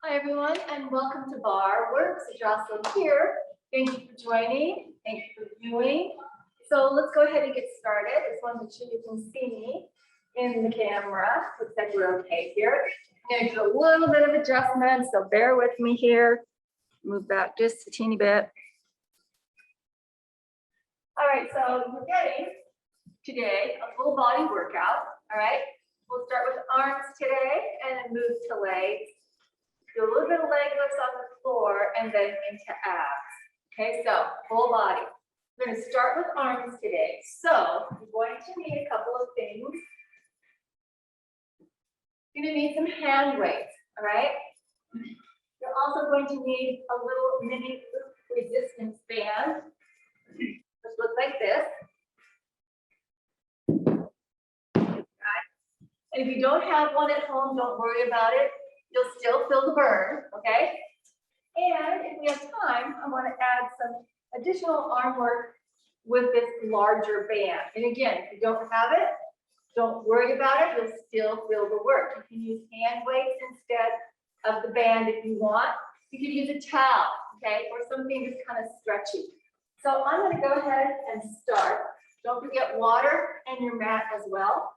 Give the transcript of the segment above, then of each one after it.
Hi everyone, and welcome to Barre. Jocelyn here. Thank you for joining. Thank you for viewing. So let's go ahead and get started. I just want to make sure you can see me in the camera. Looks like we're okay here. I'm going to do a little bit of adjustment, so bear with me here. Move back just a teeny bit. All right, so we're getting today a full body workout. All right, we'll start with arms today and then move to legs. Do a little bit of leg lifts on the floor and then into abs. Okay, so full body. We're going to start with arms today. So you're going to need a couple of things. You're going to need some hand weights, all right? You're also going to need a little mini resistance band, which looks like this. Okay. And if you don't have one at home, don't worry about it. You'll still feel the burn, okay? And if we have time, I want to add some additional arm work with this larger band. And again, if you don't have it, don't worry about it. You'll still feel the work. You can use hand weights instead of the band if you want. You can use a towel, okay, or something that's kind of stretchy. So I'm going to go ahead and start. Don't forget water and your mat as well.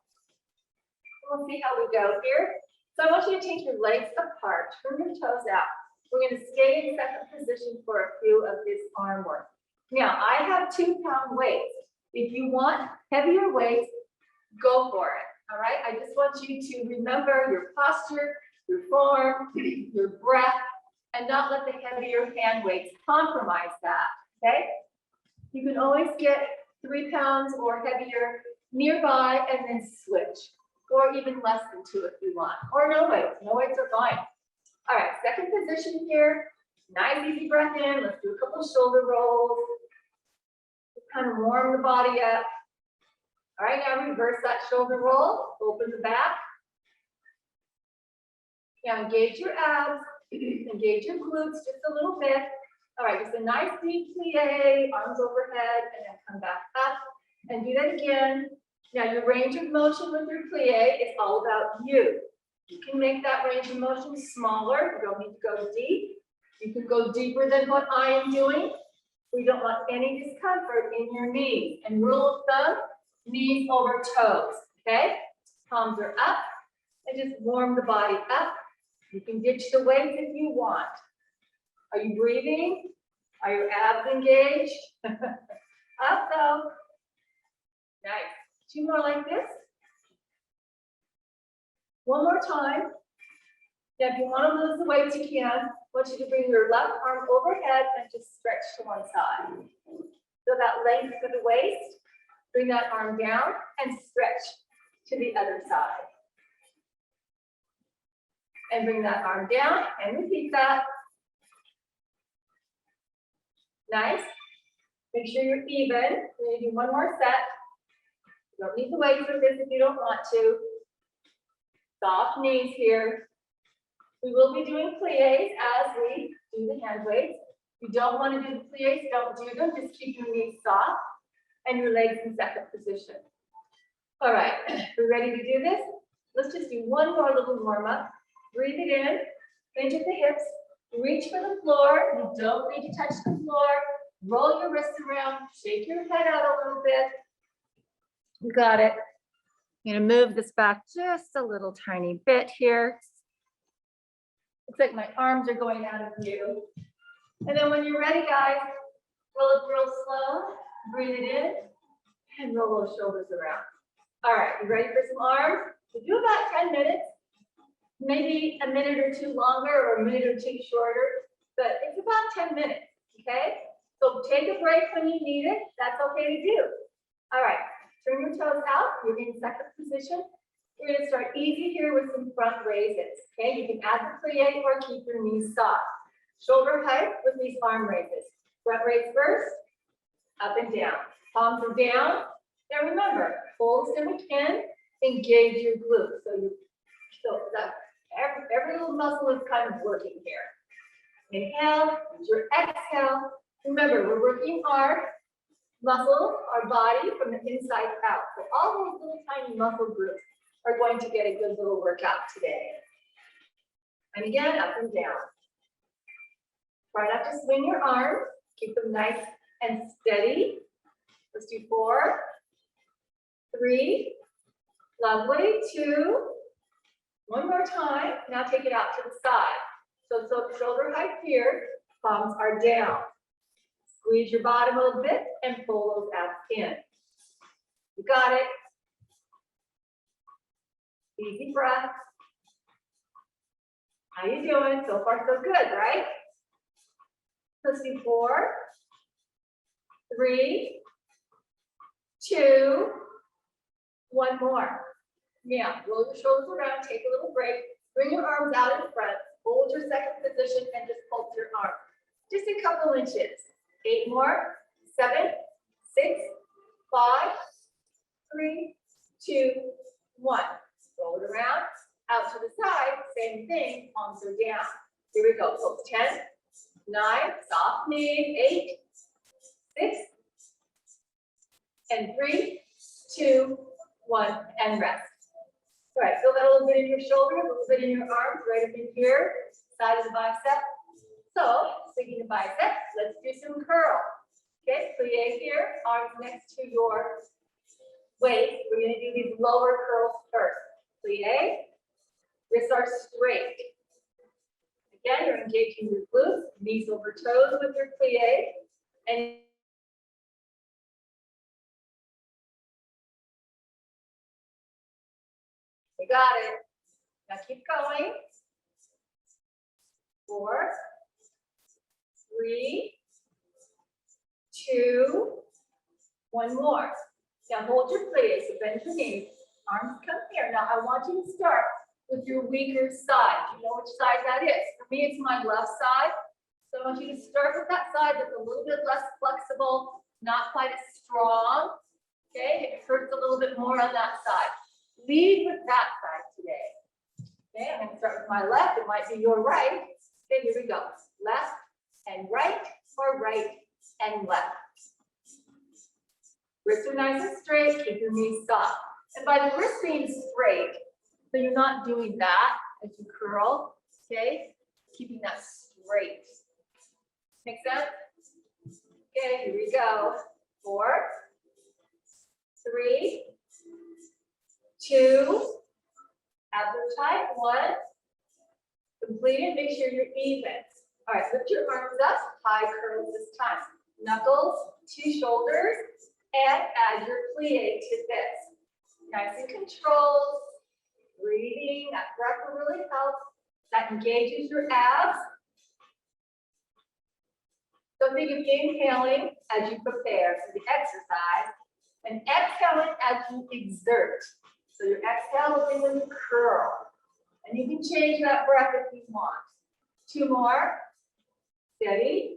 We'll see how we go here. So I want you to take your legs apart, turn your toes out. We're going to stay in second position for a few of this arm work. Now, I have 2-pound weights. If you want heavier weights, go for it. All right. I just want you to remember your posture, your form, your breath, and not let the heavier hand weights compromise that. Okay. You can always get 3 pounds or heavier nearby and then switch. Or even less than 2 if you want, or no weights. No weights are fine. All right, second position here. Nice easy breath in. Let's do a couple shoulder rolls. Just kind of warm the body up. All right, now reverse that shoulder roll. Open the back. Now engage your abs. Engage your glutes just a little bit. All right, just a nice deep plie, arms overhead, and then come back up. And do that again. Now, your range of motion with your plie is all about you. You can make that range of motion smaller. You don't need to go deep. You can go deeper than what I am doing. We don't want any discomfort in your knees. And rule of thumb, knees over toes, okay? Palms are up, and just warm the body up. You can ditch the weights if you want. Are you breathing? Are your abs engaged? Up though. Nice. 2 more like this. One more time. Now, if you want to lose the weight, you can. I want you to bring your left arm overhead and just stretch to one side. So that length of the waist, bring that arm down and stretch to the other side. And bring that arm down and repeat that. Nice. Make sure you're even. We're going to do one more set. You don't need the weights with this if you don't want to. Soft knees here. We will be doing plies as we do the hand weights. If you don't want to do the plies, don't do them. Just keep your knees soft and your legs in second position. All right, we're ready to do this. Let's just do one more little warm up. Breathe it in, hinge at the hips, reach for the floor. You don't need to touch the floor. Roll your wrists around, shake your head out a little bit. You got it. I'm going to move this back just a little tiny bit here. Looks like my arms are going out of view. And then when you're ready, guys, roll it real slow. Breathe it in and roll those shoulders around. All right, you ready for some arms? We'll do about 10 minutes, maybe a minute or 2 longer or a minute or 2 shorter, but it's about 10 minutes, okay? So take a break when you need it. That's okay to do. All right. Turn your toes out. You're in second position. We're going to start easy here with some front raises. Okay, you can add the plie or keep your knees soft. Shoulder height with these arm raises. Front raise first, up and down. Palms are down. Now remember, full stomach in, engage your glutes. So that every little muscle is kind of working here. Inhale, use your exhale. Remember, we're working our muscles, our body from the inside out. So all those little tiny muscle groups are going to get a good little workout today. And again, up and down. Try not to swing your arms. Keep them nice and steady. Let's do 4, 3, lovely, 2, one more time. Now take it out to the side. So shoulder height here, palms are down. Squeeze your bottom a little bit and pull those abs in. You got it. Easy breath. How you doing? So far, so good, right? Let's do 4, 3, 2, one more. Now, roll your shoulders around, take a little break, bring your arms out in front, hold your second position, and just pulse your arm. Just a couple inches. 8 more, 7, 6, 5, 3, 2, 1. Roll it around, out to the side, same thing, palms are down. Here we go, pulse 10, 9, soft knee, 8, 6, and 3, 2, 1, and rest. All right, feel that a little bit in your shoulder, a little bit in your arms, right up in here, side of the bicep. So, speaking of biceps, let's do some curl. Okay, plie here, arms next to your waist. We're going to do these lower curls first. Plie, wrists are straight. Again, you're engaging your glutes, knees over toes with your plie, and you got it. Now keep going. 4, 3, 2, one more. Now hold your plie, so bend your knees, arms come here. Now I want you to start with your weaker side. You know which side that is. For me, it's my left side. So I want you to start with that side that's a little bit less flexible, not quite as strong. Okay, it hurts a little bit more on that side. Lead with that side today. Okay, I'm going to start with my left. It might be your right. Okay, here we go. Left and right, or right and left. Wrists are nice and straight. Keep your knees soft. And by the wrist being straight, so you're not doing that as you curl. Okay, keeping that straight. Make sense? Okay, here we go. 4, 3, 2, abs are tight, 1, completed, make sure you're even. All right, lift your arms up, high curls this time. Knuckles to shoulders, and add your plie to this. Nice and controlled, breathing, that breath will really help. That engages your abs. So think of inhaling as you prepare for the exercise, and exhaling as you exert. So your exhale will be when you curl. And you can change that breath if you want. 2 more. Steady.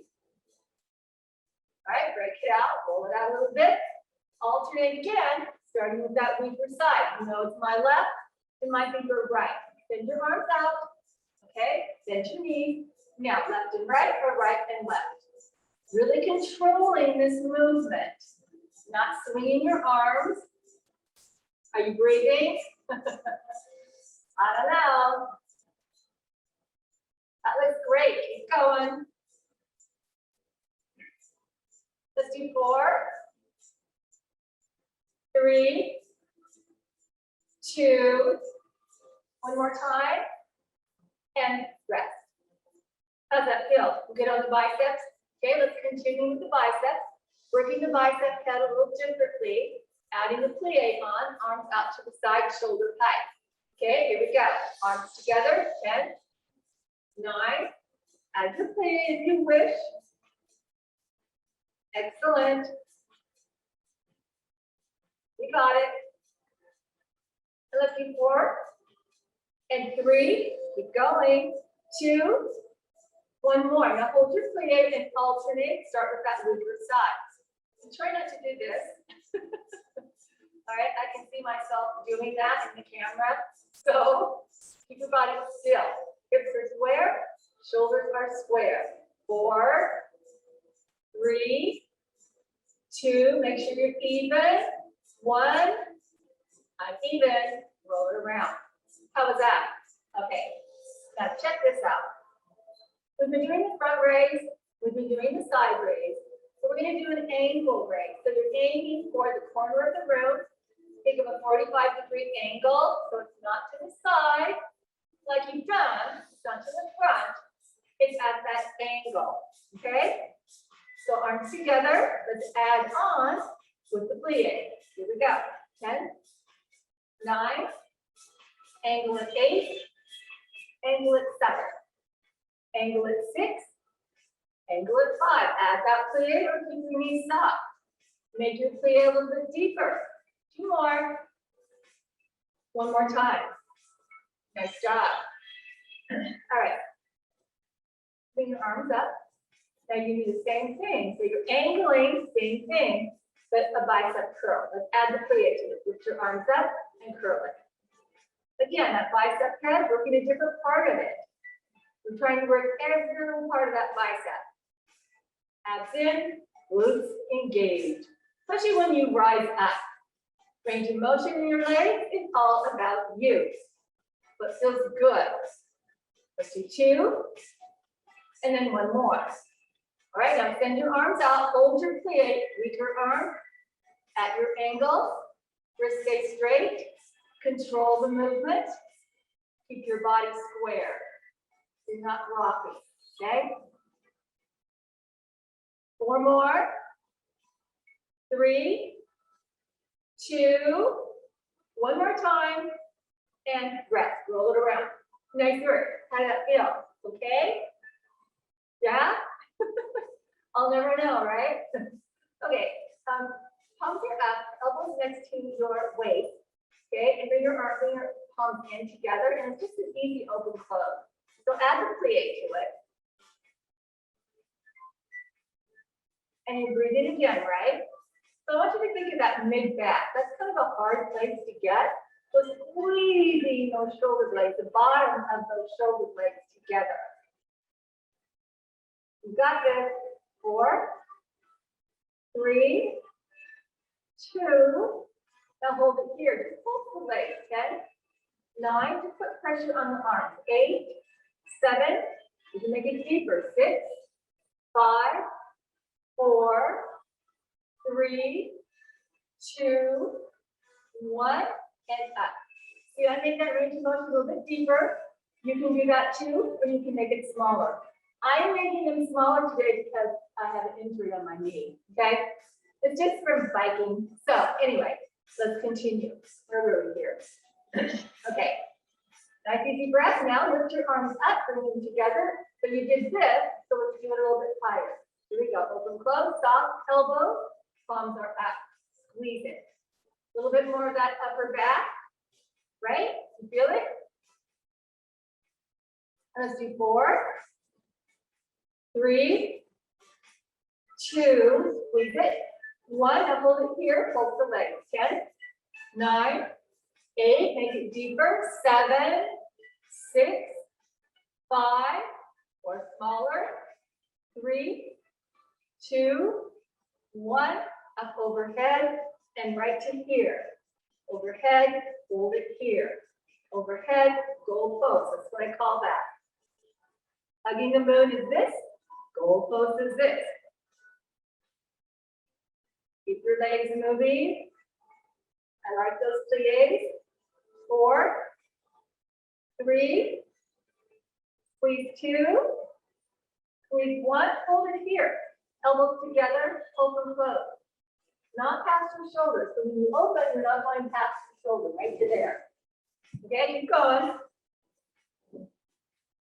All right, break it out, roll it out a little bit. Alternate again, starting with that weaker side. You know it's my left and my finger right. Bend your arms out. Okay, bend your knees. Now left and right, or right and left. Really controlling this movement. Not swinging your arms. Are you breathing? I don't know. That looks great. Keep going. Let's do 4, 3, 2, one more time, and rest. How's that feel? We'll get on the biceps. Okay, let's continue with the biceps. Working the bicep head a little differently. Adding the plie on, arms out to the side, shoulder height. Okay, here we go. Arms together, 10, 9. Add your plie if you wish. Excellent. We got it. And let's do 4 and 3. Keep going. 2, one more. Now hold your plie and alternate. Start with that weaker side. And try not to do this. All right, I can see myself doing that in the camera. So keep your body still. Hips are square, shoulders are square. 4, 3, 2, make sure you're even. 1, uneven, roll it around. How was that? Okay, Now check this out. We've been doing the front raise, we've been doing the side raise. So we're going to do an angle raise. So you're aiming for the corner of the room. Think of a 45-degree angle, so it's not to the side, like you've done, it's not to the front, it's at that angle, okay? So arms together, let's add on with the plie. Here we go, 10, 9, angle at 8, angle at 7, angle at 6, angle at 5. Add that plie or keep your knees soft. Make your plie a little bit deeper. 2 more. 1 more time. Nice job. All right. Bring your arms up. Now you do the same thing. So you're angling, same thing, but a bicep curl. Let's add the plie to it. Lift your arms up and curl it. Again, that bicep head, working a different part of it. We're trying to work every part of that bicep. Abs in, glutes engaged. Especially when you rise up. Range of motion in your legs is all about you. What feels good. Let's do 2, and then 1 more. All right, now send your arms out, hold your plie, reach your arm at your angle, wrist stay straight, control the movement, keep your body square. You're not rocking, okay? 4 more, 3, 2, 1 more time, and rest. Roll it around. Nice work. How did that feel? Okay? Yeah? I'll never know, right? Okay. Palms are up, elbows next to your waist. Okay, and bring your palms in together, and it's just an easy open close. So add the plie to it. And you breathe in again, right? So I want you to think of that mid-back. That's kind of a hard place to get. So squeezing those shoulder blades, the bottom of those shoulder blades together. You got this. 4, 3, 2. Now hold it here. Just hold the legs. 10, 9. Just put pressure on the arms. 8, 7. You can make it deeper. 6, 5, 4, 3, 2, 1, and up. See, I make that range of motion a little bit deeper. You can do that too, or you can make it smaller. I'm making them smaller today because I have an injury on my knee, okay? It's just from biking. So anyway, let's continue. Where were we here? Okay, nice easy breath. Now lift your arms up, bring them together. So you did this, so let's do it a little bit higher. Here we go, open, close, soft elbow, palms are up, squeeze it. A little bit more of that upper back, right? You feel it? Let's do 4, 3, 2, squeeze it. 1, now hold it here, hold the legs. 10, 9, 8, make it deeper. 7, 6, 5, or smaller. 3, 2, 1, up overhead and right to here. Overhead, hold it here. Overhead, goal pose. That's what I call that. Hugging the moon is this. Goal pose is this. Keep your legs moving. I like those pliés. 4, 3, squeeze 2, squeeze 1, hold it here. Elbows together, open, close. Not past your shoulders. So when you open, you're not going past the shoulder, right to there. Okay, keep going.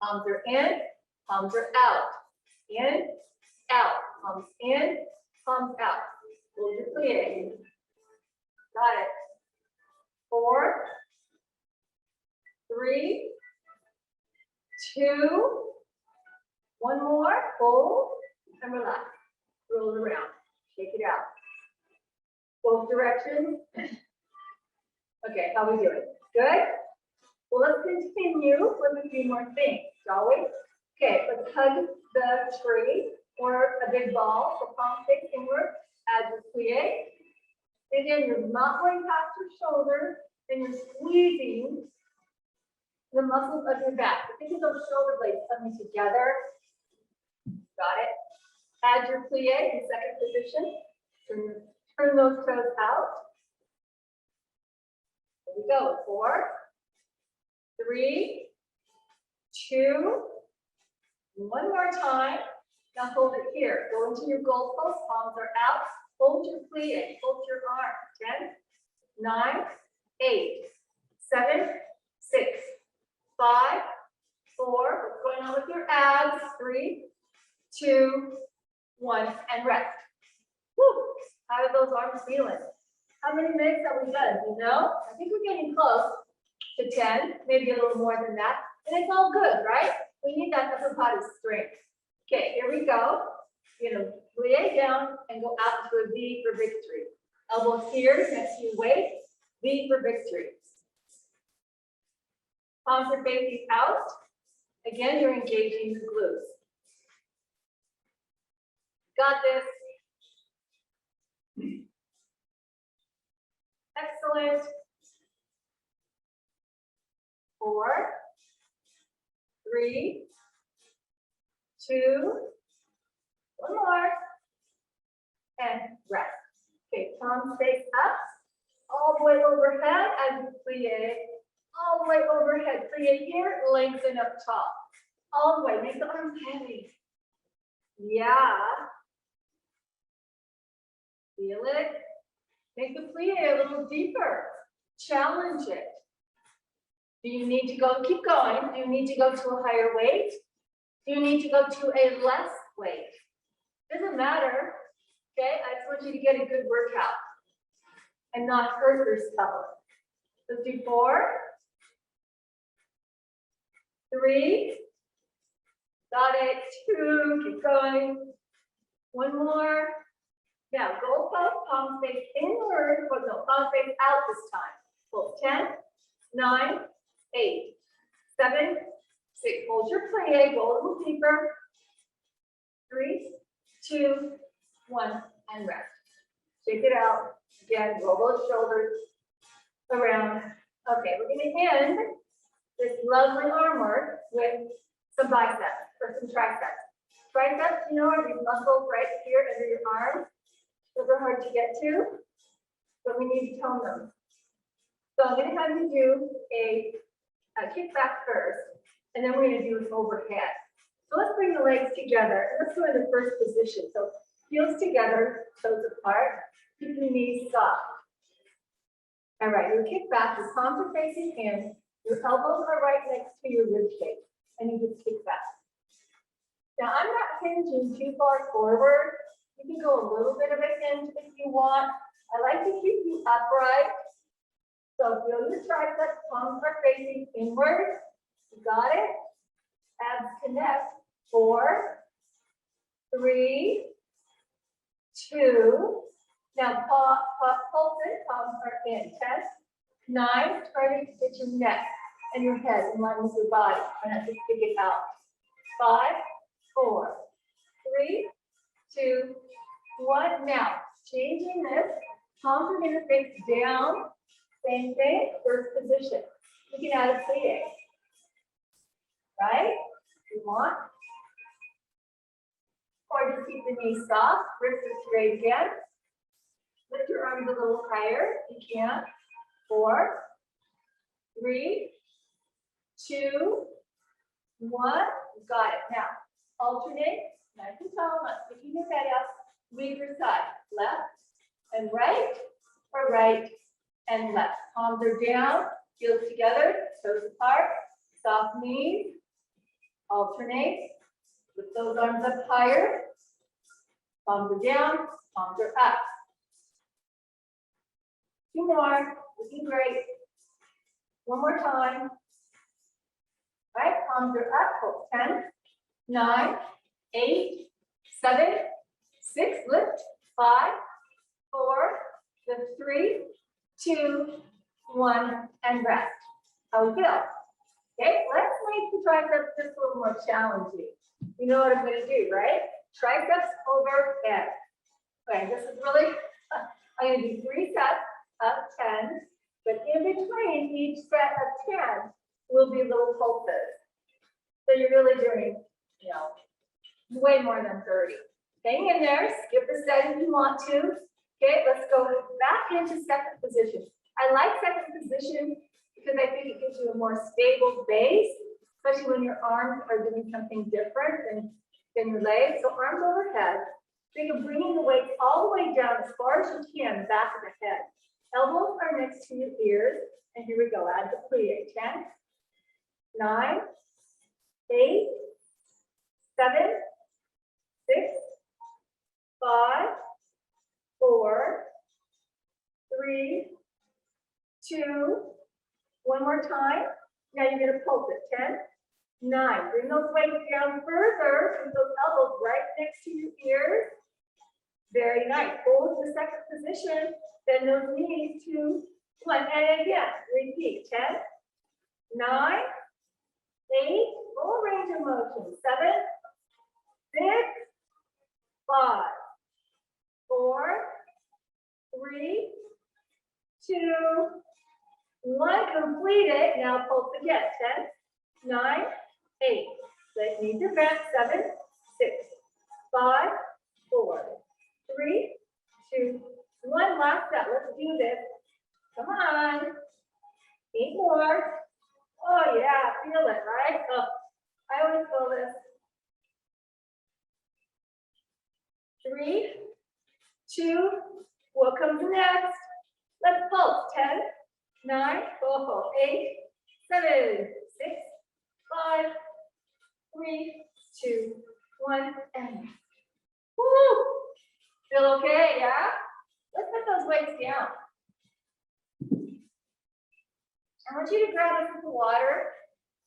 Palms are in, palms are out. In, out. Palms in, palms out. Hold your plie. Got it. 4, 3, 2, 1 more. Hold and relax. Roll it around. Shake it out. Both directions. Okay, how are we doing? Good? Well, let's continue with a few more things, shall we? Okay, let's hug the tree or a big ball. So palm face inward as your plie. Again, you're not going past your shoulder and you're squeezing the muscles of your back. Think of those shoulder blades coming together. Got it? Add your plie in second position. Turn those toes out. Here we go. 4, 3, 2, one more time. Now hold it here. Go into your goalpost. Palms are out. Hold your plie. Hold your arm. 10, 9, 8, 7, 6, 5, 4. What's going on with your abs? 3, 2, 1, and rest. Woo. How are those arms feeling? How many minutes have we done? You know? I think we're getting close to 10, maybe a little more than that. And it's all good, right? We need that upper body strength. Okay, here we go. You're gonna lay down and go out to a V for victory. Elbows here next to your waist. V for victory. Palms are facing out. Again, you're engaging the glutes. Got this. Excellent. 4, 3, 2, one more, and rest. Okay, palms face up, all the way overhead as you plie, all the way overhead. Plie here, lengthen up top, all the way. Make the arms heavy. Yeah. Feel it. Make the plie a little deeper. Challenge it. Do you need to go? Keep going. Do you need to go to a higher weight? Do you need to go to a less weight? Doesn't matter. Okay, I just want you to get a good workout and not hurt yourself. Let's do 4, 3, got it. 2, keep going. One more. Now, goalpost, palms face inward, but no, palms face out this time. Hold 10, 9, 8, 7, 6. Hold your plie, go a little deeper. 3, 2, 1, and rest. Shake it out. Again, roll those shoulders around. Okay, we're going to end this lovely arm work with some biceps or some triceps. Triceps, you know, are these muscles right here under your arm. Those are hard to get to, but we need to tone them. So I'm going to have you do a kickback first, and then we're going to do an overhead. So let's bring the legs together, and let's go in the first position. So heels together, toes apart, keep your knees soft. All right, your kickback, your palms are facing in, your elbows are right next to your rib cage, and you just kick back. Now I'm not hinging too far forward. You can go a little bit of a hinge if you want. I like to keep you upright. So feel your triceps, palms are facing inward. You got it? Abs connect. 4, 3, 2. Now pulse it, palms are in. 10, 9, try to get your neck and your head in line with your body. And have to stick it out. 5, 4, 3, 2, 1. Now, changing this, palms are going to face down. Same thing, first position. You can add a plie. Right? If you want. Or just keep the knees soft, wrists are straight again. Lift your arms a little higher if you can. 4, 3, 2, 1. Got it. Now, alternate, nice and tall, not sticking your head up. Either side, left and right, or right and left. Palms are down, heels together, toes apart, soft knees. Alternate. Lift those arms up higher. Palms are down, palms are up. 2 more, looking great. One more time. All right, palms are up, hold 10, 9, 8, 7, 6, lift, 5, 4, lift 3, 2, 1, and rest. How we feel? Okay, let's make the triceps just a little more challenging. You know what I'm going to do, right? Triceps overhead. Okay, this is really, I'm going to do 3 sets of 10, but in between each set of 10, will be little pulses. So you're really doing, you know, way more than 30. Hang in there, skip a set if you want to. Okay, let's go back into second position. I like second position because I think it gives you a more stable base, especially when your arms are doing something different than your legs. So arms overhead. So you're bringing the weight all the way down as far as you can, back of the head. Elbows are next to your ears. And here we go, add the plie. 10, 9, 8, 7, 6, 5, 4, 3, 2, one more time. Now you're going to pulse it. 10, 9. Bring those weights down further with those elbows right next to your ears. Very nice. Hold the second position. Bend those knees. 2, 1. And again, repeat. 10, 9, 8. Full range of motion. 7, 6, 5, 4, 3, 2, 1. Complete it. Now pulse again. 10, 9, 8. Let knees are bent. 7, 6, 5, 4, 3, 2, 1. Last set. Let's do this. Come on. 8 more. Oh yeah, feel it, right? Oh, I always feel this. 3, 2, what comes next? Let's pulse. 10, 9, 8, 7, 6, 5, 3, 2, 1, and woo! Feel okay, yeah? Let's put those weights down. I want you to grab a sip of water.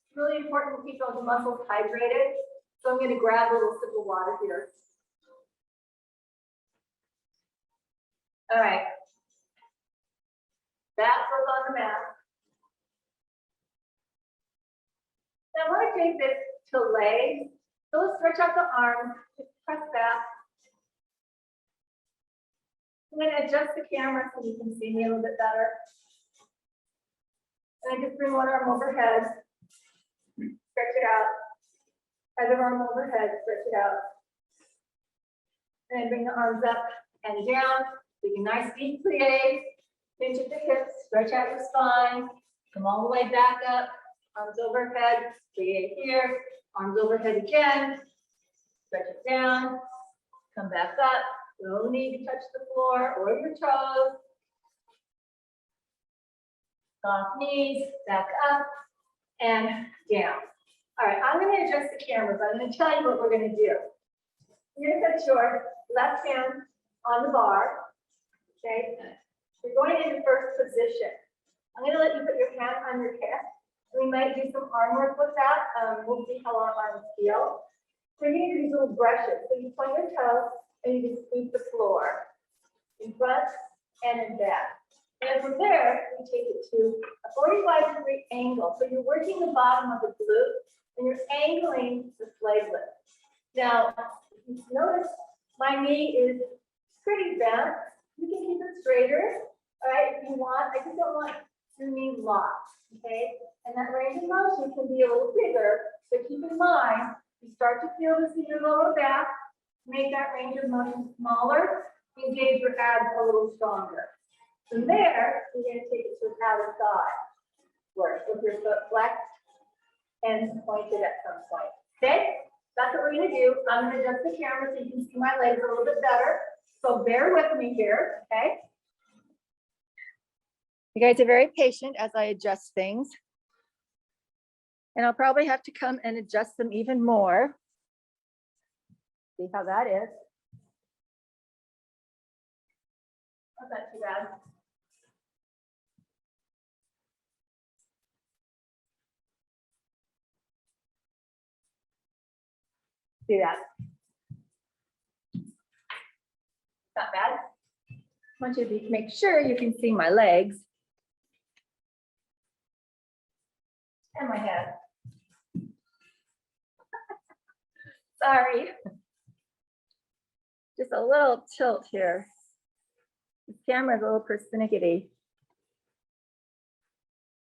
It's really important to keep those muscles hydrated. So I'm going to grab a little sip of water here. All right. That goes on the mat. Now I want to take this to legs. So let's stretch out the arms. Just press back. I'm going to adjust the camera so you can see me a little bit better. And I just bring one arm overhead. Stretch it out. Other arm overhead. Stretch it out. And bring the arms up and down. Take a nice deep plie. Pinch at the hips. Stretch out your spine. Come all the way back up. Arms overhead. Plie here. Arms overhead again. Stretch it down. Come back up. No need to touch the floor or your toes. Soft knees, back up and down. All right, I'm going to adjust the camera, but I'm going to tell you what we're going to do. You're going to put your left hand on the bar. Okay, you're going into first position. I'm going to let you put your hand on your hip. We might do some arm work with that. We'll see how our arms feel. So you're going to do these little brushes. So you point your toes and you just sweep the floor in front and in back. And from there, we take it to a 45-degree angle. So you're working the bottom of the glute and you're angling the slave lift. Now, you notice my knee is pretty bent. You can keep it straighter, all right, if you want. I just don't want your knee locked, okay? And that range of motion can be a little bigger, but keep in mind, you start to feel this in your lower back, make that range of motion smaller, engage your abs a little stronger. From there, you're going to take it to an outer thigh work with your foot flexed and pointed at some point. Okay, that's what we're going to do. I'm going to adjust the camera so you can see my legs a little bit better. So bear with me here, okay? You guys are very patient as I adjust things. And I'll probably have to come and adjust them even more. See how that is. That's not too bad. See that? Not bad. I want you to make sure you can see my legs and my head. Sorry. Just a little tilt here. The camera's a little persnickety.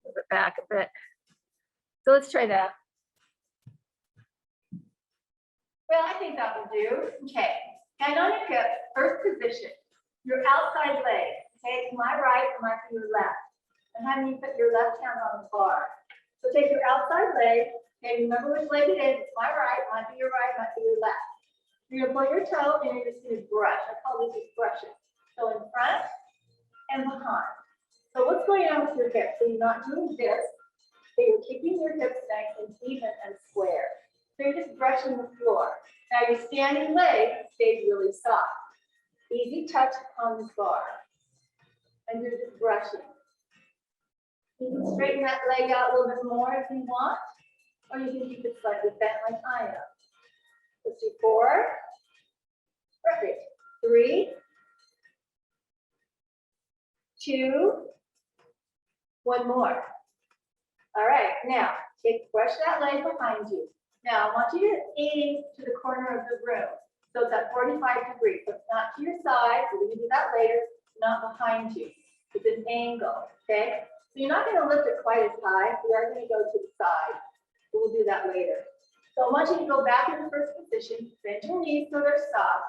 Move it back a bit. So let's try that. Well, I think that will do. Okay, hand on your hip, first position. Your outside leg, okay, to my right and my to your left. And have you put your left hand on the bar. So take your outside leg, okay, remember which leg it is. It's my right, might be your right, might be your left. You're gonna pull your toe and you're just gonna brush. I call these brushes. So in front and behind. So what's going on with your hips? So you're not doing this, but you're keeping your hips nice and even and square. So you're just brushing the floor. Now your standing leg stays really soft. Easy touch on this bar. And you're just brushing. You can straighten that leg out a little bit more if you want, or you can keep it slightly bent like I am. Let's do 4. Perfect. 3, 2, 1 more. All right, now brush that leg behind you. Now I want you to aim to the corner of the room. So it's at 45 degrees. So it's not to your side. We're going to do that later. Not behind you. It's an angle. Okay. So you're not going to lift it quite as high. We are going to go to the side. We'll do that later. So I want you to go back in the first position. Bend your knees so they're soft.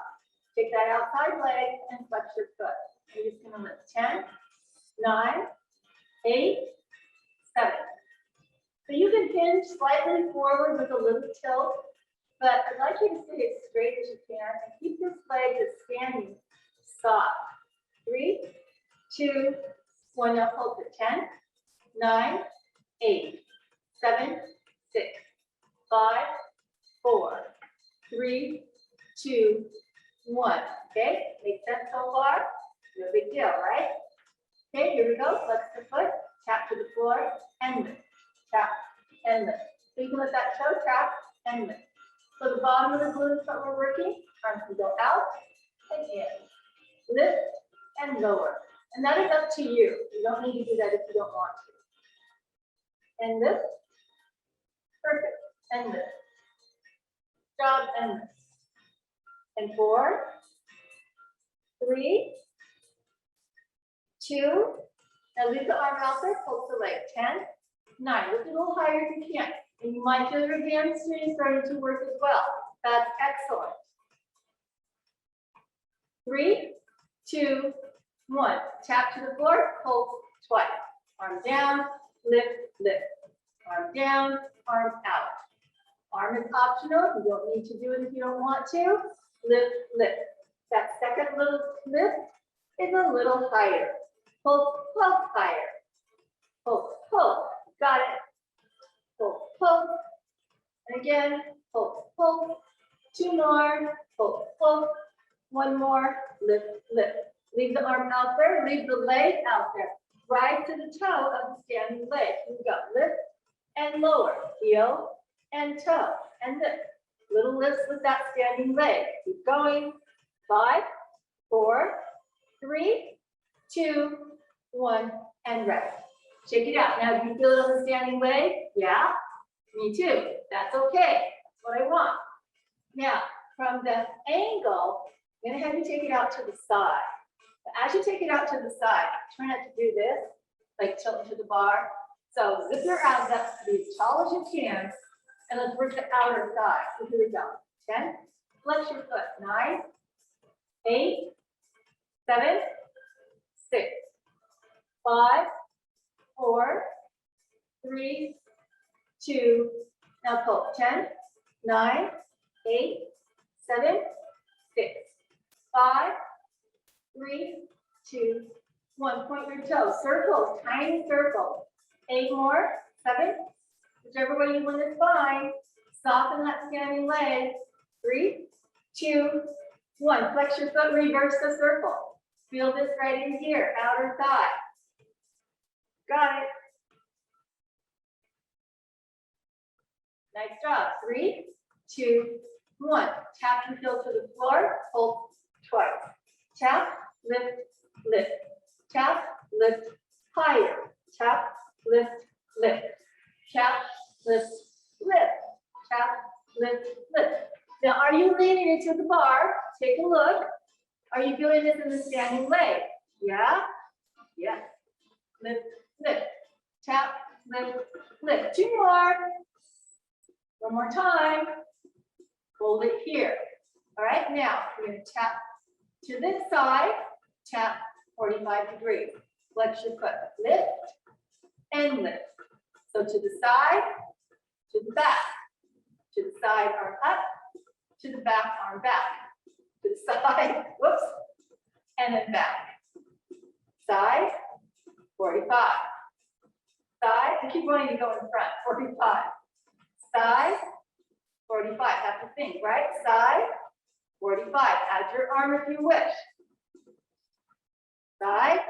Take that outside leg and flex your foot. You're just going to lift 10, 9, 8, 7. So you can hinge slightly forward with a little tilt, but I'd like you to stay as straight as you can and keep this leg just standing soft. 3, 2, 1. Now hold it. 10, 9, 8, 7, 6, 5, 4, 3, 2, 1. Okay, makes sense so far? No big deal, right? Okay, here we go. Flex the foot, tap to the floor, and lift. Tap and lift. So you can let that toe tap and lift. So the bottom of the glutes that we're working, arms can go out and in. Lift and lower. And that is up to you. You don't need to do that if you don't want to. And lift. Perfect. And lift. Stop and lift. And 4, 3, 2. Now leave the arm out there, pulse the leg. 10, 9. Lift it a little higher if you can. And you might feel your hamstring starting to work as well. That's excellent. 3, 2, 1. Tap to the floor, pulse twice. Arm down, lift, lift. Arm down, arm out. Arm is optional. You don't need to do it if you don't want to. Lift, lift. That second little lift is a little higher. Pulse, pulse higher. Pulse, pulse. Got it. Pulse, pulse. And again, pulse, pulse. 2 more. Pulse, pulse. 1 more. Lift, lift. Leave the arm out there. Leave the leg out there. Rise to the toe of the standing leg. Here we go. Lift and lower. Heel and toe. And lift. Little lifts with that standing leg. Keep going. 5, 4, 3, 2, 1, and rest. Check it out. Now, do you feel it on the standing leg? Yeah? Me too. That's okay. That's what I want. Now, from the angle, I'm going to have you take it out to the side. But as you take it out to the side, try not to do this, like tilt to the bar. So zip your abs up to be as tall as you can, and let's work the outer side. So here we go. 10, flex your foot. 9, 8, 7, 6, 5, 4, 3, 2, now pull. 10, 9, 8, 7, 6, 5, 3, 2, 1. Point your toes. Circles, tiny circles. 8 more. 7. Whichever way you want is fine. Soften that standing leg. 3, 2, 1. Flex your foot, reverse the circle. Feel this right in here, outer thigh. Got it. Nice job. 3, 2, 1. Tap your heel to the floor. Hold twice. Tap, lift, lift. Tap, lift, higher. Tap, lift, lift. Tap, lift, lift. Tap, lift, lift. Now, are you leaning into the bar? Take a look. Are you feeling this in the standing leg? Yeah? Yes. Lift, lift. Tap, lift, lift. Two more. One more time. Hold it here. All right, now we're going to tap to this side, tap 45 degrees. Flex your foot. Lift and lift. So to the side, to the back. To the side, arm up. To the back, arm back. To the side, whoops, and then back. Side, 45. Side, I keep wanting to go in front, 45. Side, 45. Have to think, right? Side, 45. Add your arm if you wish. Side,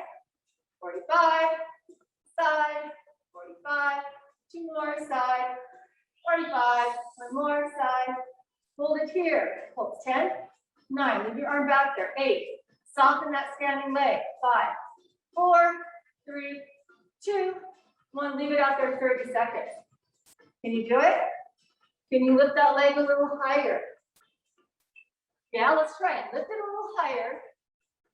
45. Side, 45. Two more, side, 45. One more, side. Hold it here. Hold 10, 9. Leave your arm back there. 8. Soften that standing leg. 5, 4, 3, 2, 1. Leave it out there 30 seconds. Can you do it? Can you lift that leg a little higher? Yeah, let's try it. Lift it a little higher.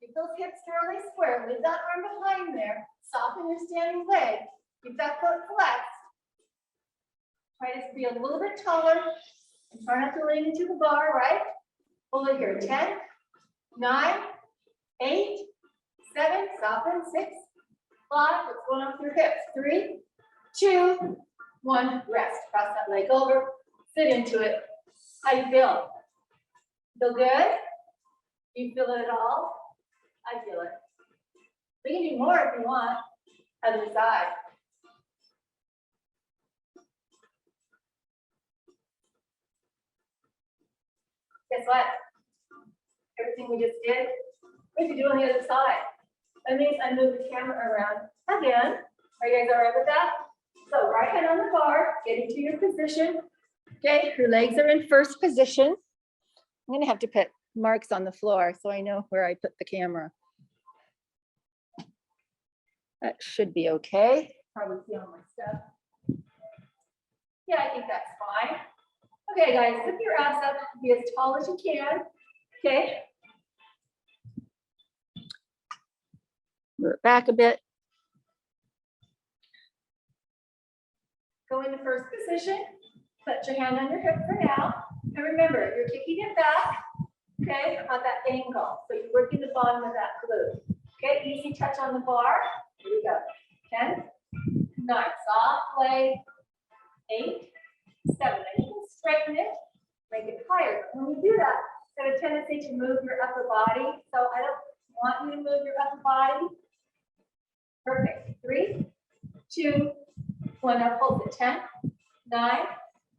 Keep those hips fairly square. Leave that arm behind there. Soften your standing leg. Keep that foot flexed. Try to be a little bit taller. And try not to lean into the bar, right? Hold it here. 10, 9, 8, 7, soften, 6, 5. What's going on with your hips? 3, 2, 1. Rest. Cross that leg over. Sit into it. How you feel? Feel good? You feel it at all? I feel it. We can do more if you want. Other side. Guess what? Everything we just did, we could do on the other side. That means I move the camera around again. Are you guys all right with that? So right hand on the bar, get into your position. Okay, your legs are in first position. I'm gonna have to put marks on the floor so I know where I put the camera. That should be okay. Probably see all my stuff. Yeah, I think that's fine. Okay, guys, lift your abs up, be as tall as you can. Okay. Move it back a bit. Go into first position. Put your hand on your hip for now. And remember, you're kicking it back, okay, on that angle. So you're working the bottom of that glute. Okay, easy touch on the bar. Here we go. 10, 9, soft leg. 8, 7. And you can straighten it, make it higher. When you do that, you have a tendency to move your upper body. So I don't want you to move your upper body. Perfect. 3, 2, 1. Now hold it. 10, 9,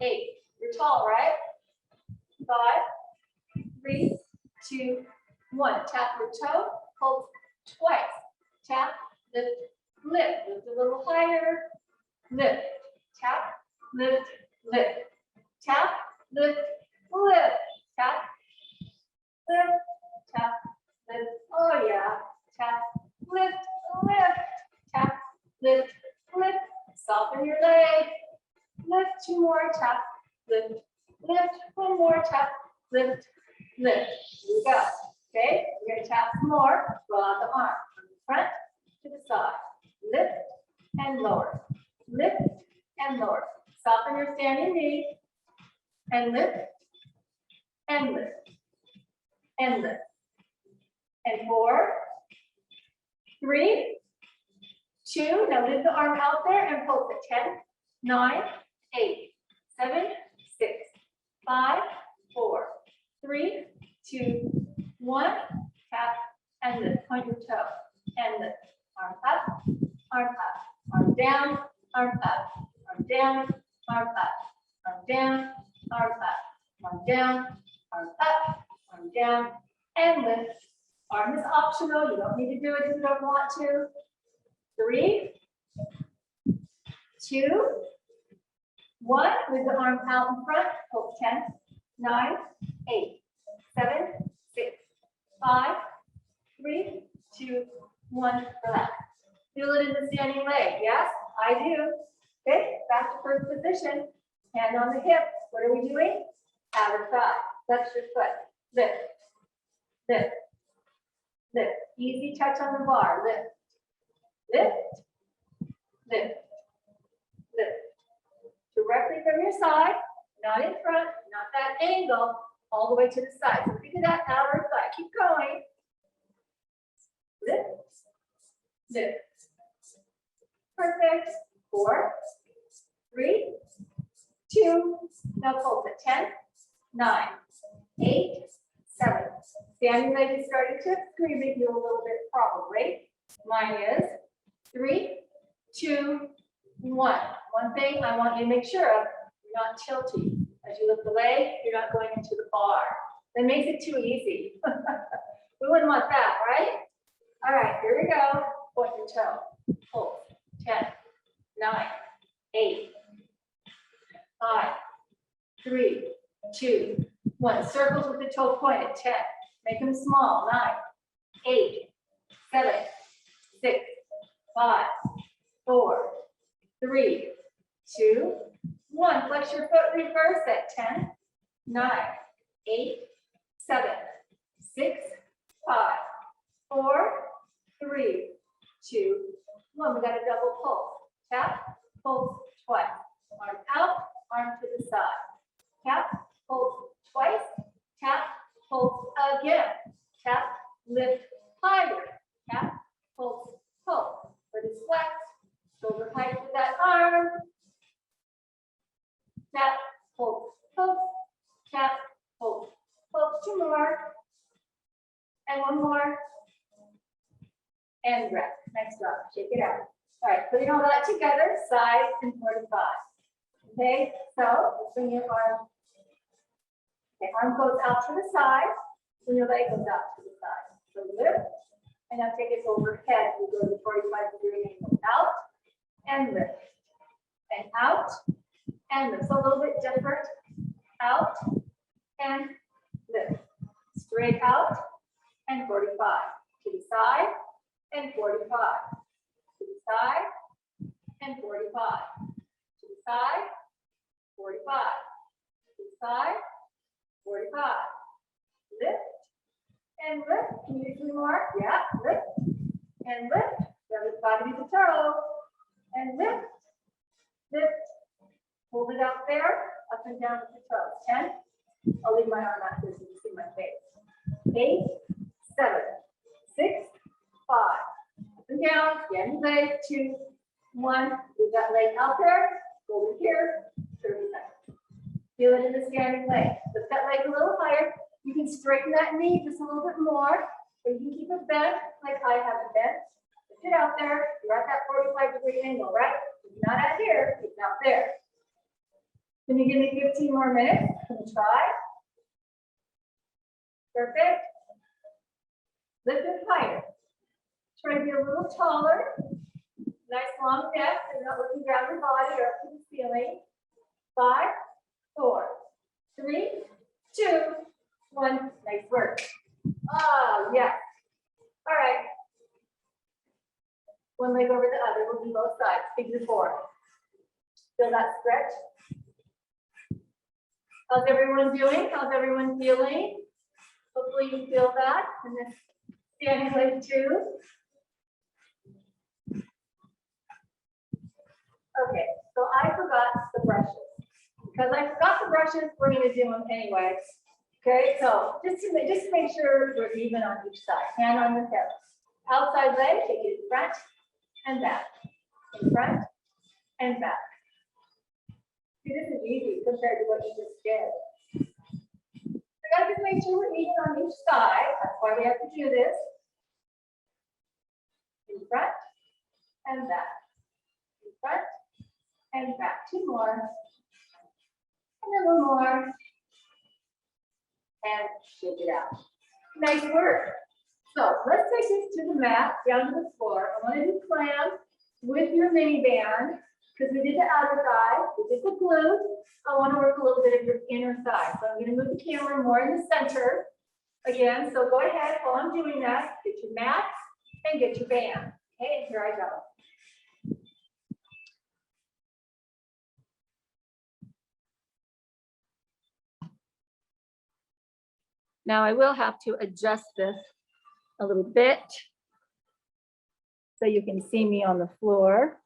8. You're tall, right? 5, 3, 2, 1. Tap your toe. Hold twice. Tap, lift, lift. Lift a little higher. Lift. Tap, lift, lift. Tap, lift, lift. Tap, lift, tap, lift. Oh yeah. Tap, lift, lift. Tap, lift, lift. Soften your leg. Lift. 2 more. Tap, lift, lift. 1 more. Tap, lift, lift. Here we go. Okay. We're gonna tap some more. Roll out the arm from the front to the side. Lift and lower. Lift and lower. Soften your standing knee. And lift. And lift. And lift. And 4, 3, 2. Now lift the arm out there and pulse it. 10, 9, 8, 7, 6, 5, 4, 3, 2, 1. Tap and lift. Point your toe and lift. Arm up, arm up, arm down, arm up, arm down, arm up, arm down, arm up, arm down, arm up, arm down, and lift. Arm is optional. You don't need to do it if you don't want to. 3, 2, 1. With the arm out in front. Hold 10, 9, 8, 7, 6, 5, 3, 2, 1. Relax. Feel it in the standing leg. Yes, I do. Okay, back to first position. Hand on the hip. What are we doing? Outer thigh. Flex your foot. Lift. Lift. Lift. Easy touch on the bar. Lift. Lift. Lift. from your side, not in front, not that angle, all the way to the side. So think of that outer thigh. Keep going. Lift, lift. Perfect. 4, 3, 2. Now pulse it. 10, 9, 8, 7. Standing leg is starting to scream at you a little bit probably. Mine is 3, 2, 1. One thing I want you to make sure of, you're not tilting. As you lift the leg, you're not going into the bar. That makes it too easy. We wouldn't want that, right? All right, here we go. Point your toe. Pull. 10, 9, 8, 5, 3, 2, 1. Circles with the toe pointed. 10. Make them small. 9, 8, 7, 6, 5, 4, 3, 2, 1. Flex your foot, reverse it. 10, 9, 8, 7, 6, 5, 4, 3, 2, 1. We got a double pulse. Tap, pulse twice. Arm out, arm to the side. Tap, pulse twice. Tap, pulse again. Tap, lift higher. Tap, pulse, pulse. Foot is flex. Shoulder height with that arm. Tap, pulse, pulse. Tap, pulse, pulse. 2 more. And 1 more. And rest. Nice job. Shake it out. All right, putting all that together, side and 45. Okay, so let's bring your arm. Okay, arm goes out to the side, and your leg goes out to the side. So lift, and now take it overhead. We go to 45-degree angle. Out and lift. And out and lift. So a little bit different. Out and lift. Straight out and 45. To the side and 45. To the side and 45. To the side, 45. To the side, 45. Lift and lift. Can you do more? Yeah, lift and lift. The other side of the toe. And lift, lift. Hold it out there, up and down with the toes. 10. I'll leave my arm out here so you can see my face. 8, 7, 6, 5. Up and down, standing leg, 2, 1. Leave that leg out there. Go over here, 30 seconds. Feel it in the standing leg. Lift that leg a little higher. You can straighten that knee just a little bit more. Or you can keep it bent like I have it bent. Lift it out there. You're at that 45-degree angle, right? It's not out here, it's out there. Can you give me 15 more minutes? Can you try? Perfect. Lift it higher. Try to be a little taller. Nice long neck. You're not looking down your body or up to the ceiling. 5, 4, 3, 2, 1. Nice work. Oh, yeah. All right. One leg over the other. We'll do both sides. Figure 4. Feel that stretch? How's everyone doing? How's everyone feeling? Hopefully you feel that. And then standing leg too. Okay, so I forgot the brushes. Because I forgot the brushes, we're going to do them anyway. Okay, so just to make sure we're even on each side. Hand on the hip. Outside leg, take it in front and back. In front and back. See, this is easy compared to what you just did. We got to just make sure we're even on each side. That's why we have to do this. In front and back. In front and back. 2 more. And then 1 more. And shake it out. Nice work. So let's take this to the mat, down to the floor. I want you to clamp with your mini band because we did the outer thigh, we did the glute. I want to work a little bit of your inner thigh. So I'm going to move the camera more in the center again. So go ahead while I'm doing that. Get your mat and get your band. Okay, here I go. Now I will have to adjust this a little bit so you can see me on the floor.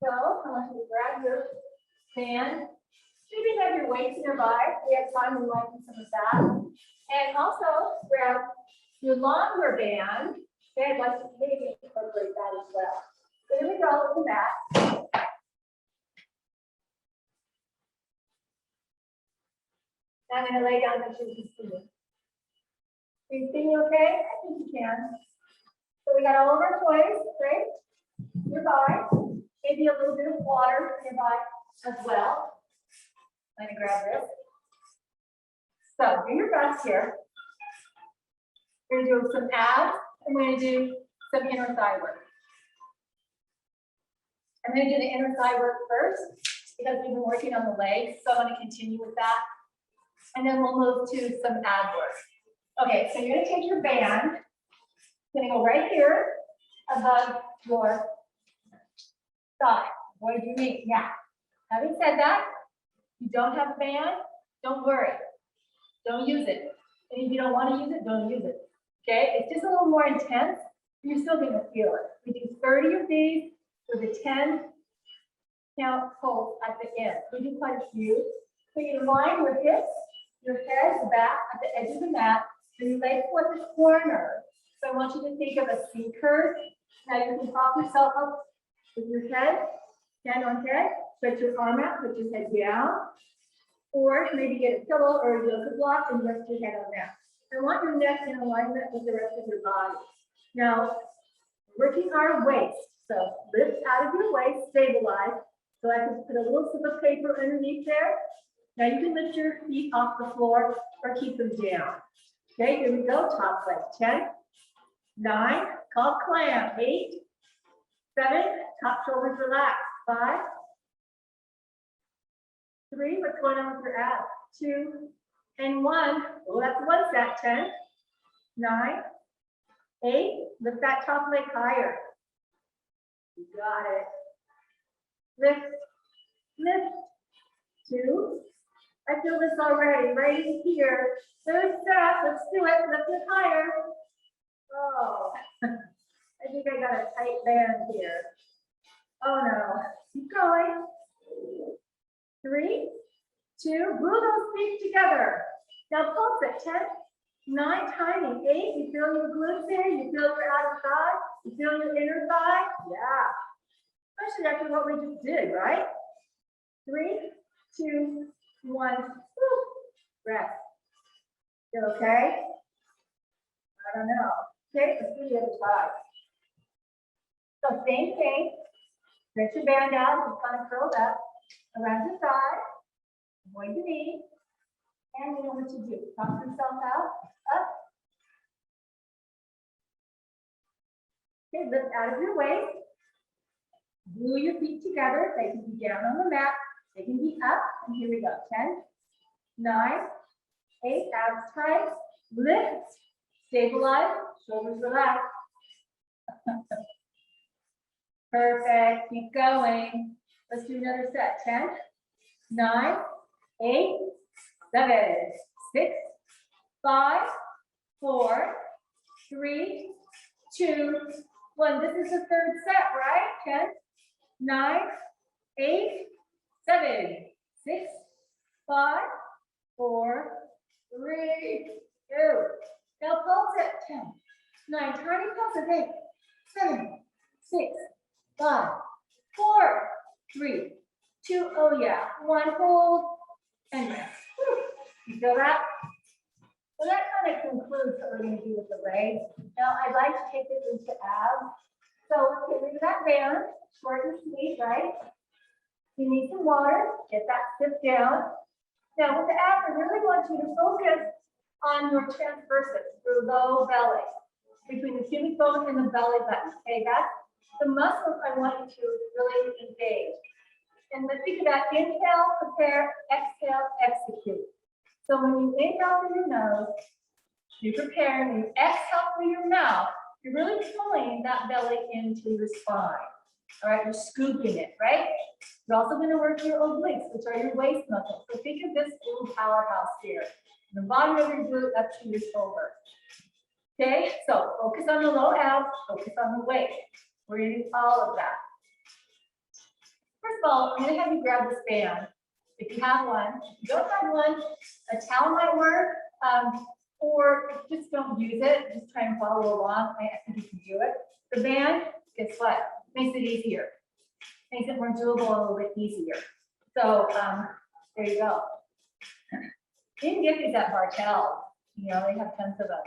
So I want you to grab your band. Maybe have your weights nearby. If we have time, we might do some of that. And also grab your longer band. Okay, I'd like to maybe incorporate that as well. So here we go with that. Now I'm going to lay down the shoes and see. Are you feeling okay? I think you can. So we got all of our toys, right? Nearby. Maybe a little bit of water nearby as well. I'm going to grab this. So do your best here. We're going to do some abs, and we're going to do some inner thigh work. I'm going to do the inner thigh work first because we've been working on the legs, so I want to continue with that. And then we'll move to some ab work. Okay, so you're going to take your band. It's going to go right here above your thigh. What do you mean? Yeah. Having said that, you don't have a band, don't worry. Don't use it. And if you don't want to use it, don't use it. Okay? It's just a little more intense. You're still going to feel it. We do 30 of these with a 10 count pulse at the end. We do quite a few. So you line your hips, your head, the back at the edge of the mat, and your legs at the corner. So I want you to think of a C curve. Now you can prop yourself up with your head, hand on head, stretch your arm out, put your head down, or maybe get a pillow or a yoga block and rest your head on that. I want your neck in alignment with the rest of your body. Now, working our waist. So lift out of your waist, stabilize. So I can put a little slip of paper underneath there. Now you can lift your feet off the floor or keep them down. Okay, here we go. Top leg. 10, 9, called clam. 8, 7, top shoulders relaxed. 5, 3, what's going on with your abs? 2, and 1. Well, that's one set. 10, 9, 8, lift that top leg higher. You got it. Lift, lift. 2. I feel this already, right in here. Third set, let's do it. Lift it higher. Oh, I think I got a tight band here. Oh no, keep going. 3, 2, glue those feet together. Now pulse it. 10, 9, tiny. 8, you feel your glutes here, you feel your outer thigh, you feel your inner thigh. Yeah, especially after what we just did, right? 3, 2, 1, woo. Rest. Feel okay? I don't know. Okay, let's do the other side. So same thing. Stretch your band out, just kind of curled up around your thigh. Avoid the knee. And you know what to do. Pop yourself out, up. Okay, lift out of your waist. Glue your feet together. They can be down on the mat. They can be up. And here we go. 10, 9, 8, abs tight. Lift. Stabilize. Shoulders relax. Perfect. Keep going. Let's do another set. 10, 9, 8, 7, 6, 5, 4, 3, 2, 1. This is the third set, right? 10, 9, 8, 7, 6, 5, 4, 3, 2. Now pulse it. 10, 9, tiny pulses. 8, 7, 6, 5, 4, 3, 2. Oh yeah. 1, hold and rest. You feel that? So that kind of concludes what we're going to do with the legs. Now I'd like to take this into abs. So let's get rid of that band, short and sweet, right? You need some water, get that sip down. Now with the abs, I really want you to focus on your transversus, your low belly, between the pubic bone and the belly button. Okay, that's the muscles I want you to really engage. And then think about inhale, prepare, exhale, execute. So when you inhale through your nose, you prepare, and you exhale through your mouth, you're really pulling that belly into your spine. All right, you're scooping it, right? You're also going to work your obliques, which are your waist muscles. So think of this little powerhouse here. From the bottom of your glute up to your shoulder. Okay, so focus on the low abs, focus on the waist. We're going to do all of that. First of all, I'm going to have you grab this band. If you have one, if you don't have one, a towel might work, or just don't use it. Just try and follow along. I think you can do it. The band, guess what? Makes it easier. Makes it more doable and a little bit easier. So there you go. You can get these at Bartell. You know, they have tons of them.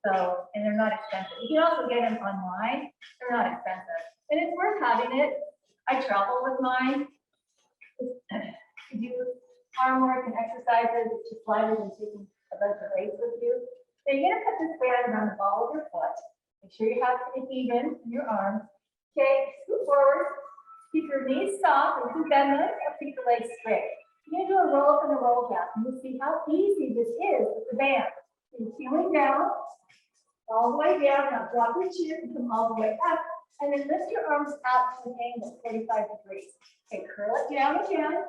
So, and they're not expensive. You can also get them online. They're not expensive. And it's worth having it. I travel with mine. To do arm work and exercises, it's just lighter than taking a bunch of weights with you. So you're gonna put this band around the ball of your foot. Make sure you have it even in your arms. Okay, scoot forward. Keep your knees soft and keep bend them and keep the legs straight. You're gonna do a roll up and a roll down. And you'll see how easy this is with the band. You're feeling down, all the way down. Now drop your chin and come all the way up. And then lift your arms out to an angle, 45 degrees. Okay, curl it down again.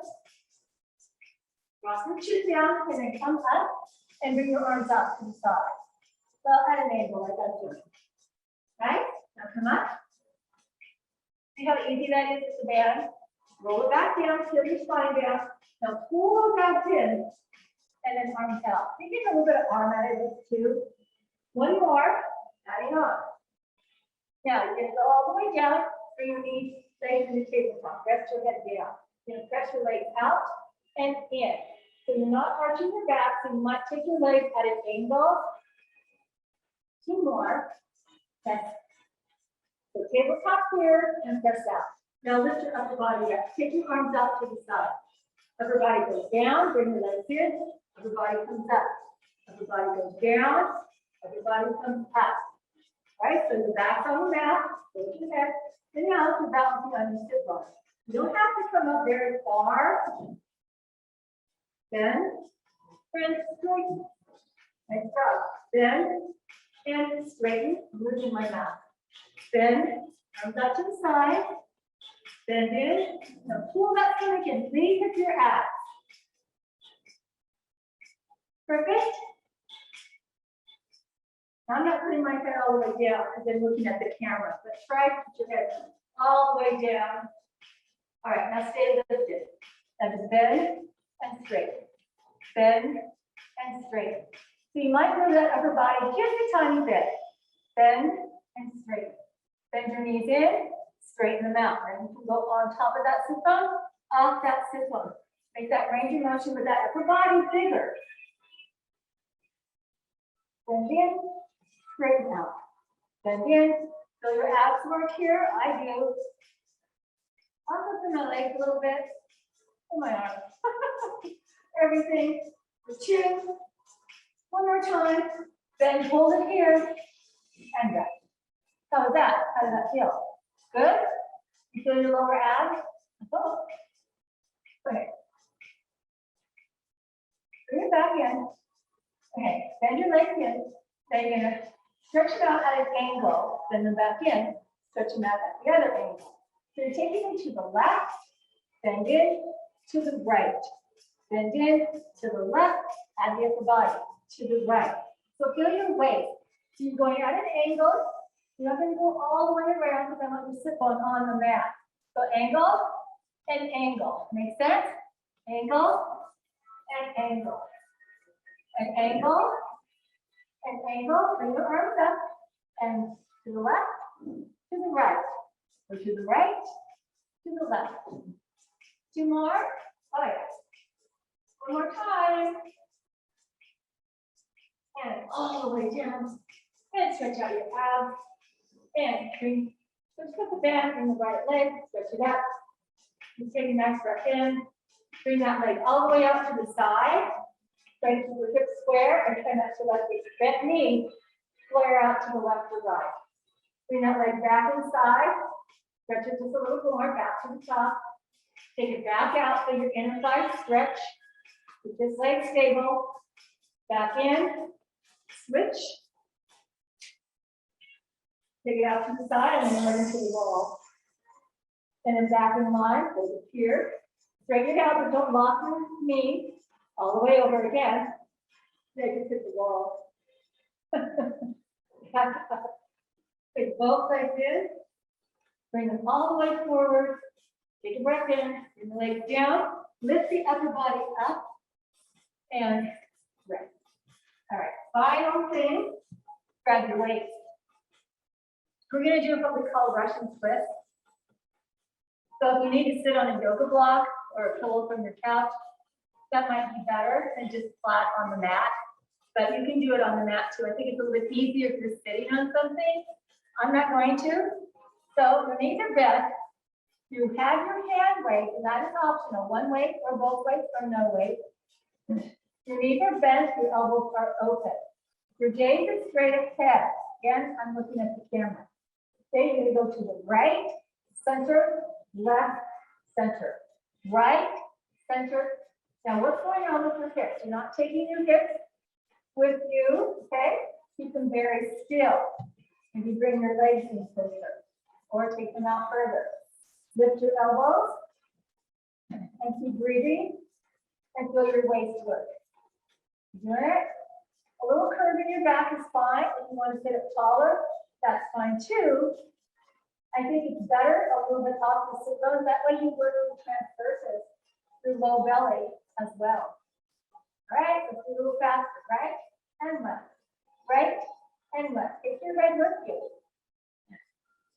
Drop your chin down and then come up and bring your arms out to the side. Well, at an angle like I'm doing. Right? Now come up. See how easy that is with the band? Roll it back down, feel your spine down. Now pull those abs in and then arms out. You get a little bit of arm out of this too. One more, adding on. Now you're gonna go all the way down, bring your knees, legs to the tabletop. Rest your head down. You're gonna press your legs out and in. So you're not arching your back, so you might take your legs at an angle. Two more. Okay. So tabletop here and press out. Now lift your upper body up. Take your arms out to the side. Upper body goes down, bring your legs in. Upper body comes up. Upper body goes down. Upper body comes up. All right, so your back's on the mat. Lift your head. And now you're balancing on your sit bones. You don't have to come up very far. Bend and straighten. Nice job. Bend and straighten. I'm losing my mouth. Bend, arms out to the side. Bend in. Now pull that stomach in. Please hit your abs. Perfect. I'm not putting my head all the way down because I'm looking at the camera, but try to put your head all the way down. All right, now stay lifted. That is bend and straighten. Bend and straighten. So you might move that upper body just a tiny bit. Bend and straighten. Bend your knees in, straighten them out. And you can go on top of that sit bone, off that sit bone. Make that range of motion with that upper body bigger. Bend in, straighten out. Bend in, feel your abs work here. I do. I'll open my legs a little bit. Oh, my arms. Everything. The chin. One more time. Bend, hold it here. And rest. How was that? How does that feel? Good? You feel your lower abs? Oh. Okay. Bring it back in. Okay. Bend your legs in. Then you're going to stretch them out at an angle. Bend them back in. Stretch them out at the other angle. So you're taking them to the left. Bend in to the right. Bend in to the left. Add the upper body to the right. So feel your weight. So you're going at an angle. You're not going to go all the way around because I want you to sit on the mat. So angle and angle. Make sense? Angle and angle. An angle and angle. Bring your arms up and to the left, to the right. Go to the right, to the left. Two more. Oh, yes. One more time. And all the way down. And stretch out your abs. And bring, just put the band in the right leg. Stretch it out. Just take a nice breath in. Bring that leg all the way out to the side. Try to keep your hips square and turn that to left knee. Bent knee, flare out to the left or right. Bring that leg back inside. Stretch it just a little more, back to the top. Take it back out so your inner thigh stretch. Keep this leg stable. Back in. Switch. Take it out to the side and then run into the wall. And then back in line, hold it here. Straighten it out, but don't lock your knee. All the way over again. Then you hit the wall. Take both legs in. Bring them all the way forward. Take a breath in, bring the legs down, lift the upper body up, and rest. All right, final thing, grab your weights. We're gonna do what we call Russian twist. So if you need to sit on a yoga block or a pillow from your couch, that might be better than just flat on the mat. But you can do it on the mat too. I think it's a little bit easier if you're sitting on something. I'm not going to. So your knees are bent. You have your hand weight, and that is optional. One weight or both weights or no weight. Your knees are bent, your elbows are open. Your gaze is straight ahead. Again, I'm looking at the camera. Okay, you're gonna go to the right, center, left, center. Right, center. Now what's going on with your hips? You're not taking your hips with you, okay? Keep them very still. Maybe bring your legs in closer or take them out further. Lift your elbows and keep breathing and feel your waist work. Doing it? A little curve in your back is fine. If you want to sit up taller, that's fine too. I think it's better a little bit off the sit bones. That way you work the transverses through low belly as well. All right, let's do a little faster. Right and left. Right and left. Take your head with you.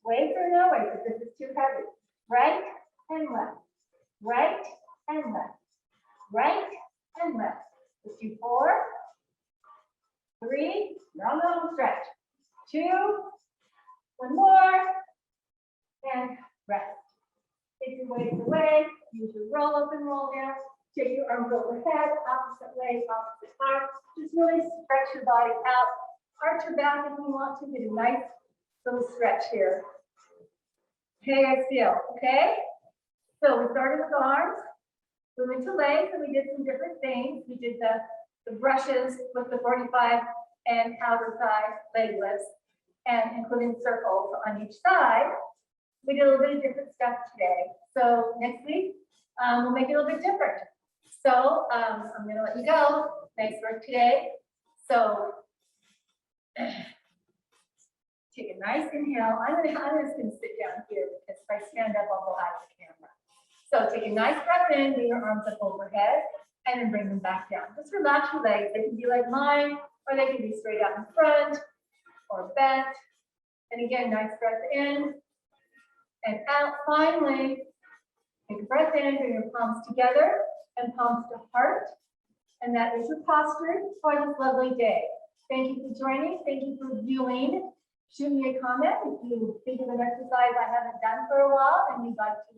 Weight or no weight, if this is too heavy. Right and left. Right and left. Right and left. Let's do 4, 3, round the home stretch. 2, 1 more, and rest. Take your weight away, use your roll up and roll down. Take your arms overhead, opposite leg, opposite arm. Just really stretch your body out. Arch your back if you want to. Get a nice little stretch here. Okay, guys, feel, okay? So we started with arms, we went to legs, and we did some different things. We did the brushes with the 45 and outer thigh leg lifts, and including circles on each side. We did a little bit of different stuff today. So next week, we'll make it a little bit different. So I'm going to let you go. Nice work today. So take a nice inhale. I'm just going to sit down here because if I stand up, I'll go out of the camera. So take a nice breath in, bring your arms up overhead, and then bring them back down. Just relax your legs. They can be like mine, or they can be straight out in front or bent. And again, nice breath in and out. Finally, take a breath in, bring your palms together and palms to heart. And that is your posture for this lovely day. Thank you for joining. Thank you for viewing. Shoot me a comment if you think of an exercise I haven't done for a while and you'd like to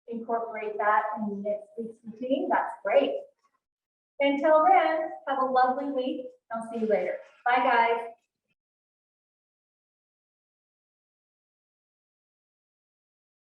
incorporate that in next week's routine. That's great. Until then, have a lovely week. I'll see you later. Bye, guys.